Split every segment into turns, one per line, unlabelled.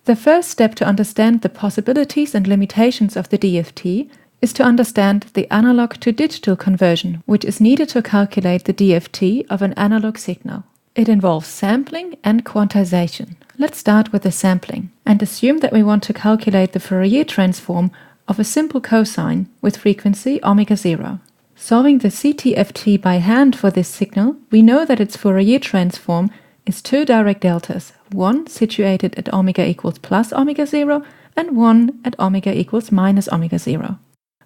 The first step to understand the possibilities and limitations of the DFT is to understand the analog to digital conversion, which is needed to calculate the DFT of an analog signal. It involves sampling and quantization. Let's start with the sampling and assume that we want to calculate the Fourier transform of a simple cosine with frequency omega 0. Solving the CTFT by hand for this signal, we know that its Fourier transform is two direct deltas, one situated at omega equals plus omega 0 and one at omega equals minus omega 0.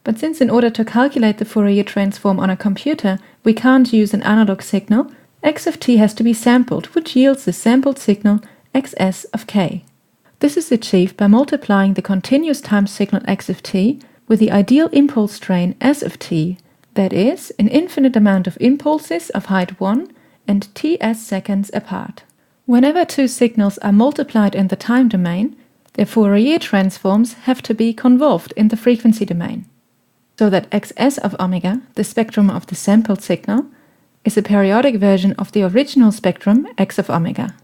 But since in order to calculate the Fourier transform on a computer, we can't use an analog signal, x of t has to be sampled, which yields the sampled signal xs of k. This is achieved by multiplying the continuous time signal x of t with the ideal impulse strain s of t, that is, an infinite amount of impulses of height 1 and ts seconds apart. Whenever two signals are multiplied in the time domain, their Fourier transforms have to be convolved in the frequency domain, so that xs of omega, the spectrum of the sampled signal, is a periodic version of the original spectrum x of omega.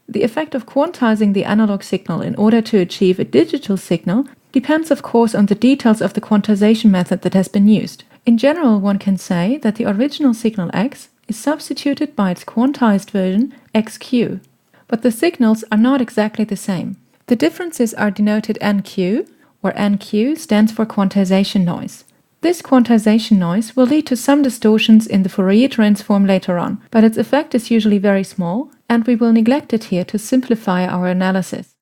The effect of quantizing the analog signal in order to achieve a digital signal depends of course on the details of the quantization method that has been used. In general, one can say that the original signal x is substituted by its quantized version xq, but the signals are not exactly the same. The differences are denoted nq, where nq stands for quantization noise. This quantization noise will lead to some distortions in the Fourier transform later on, but its effect is usually very small, and we will neglect it here to simplify our analysis.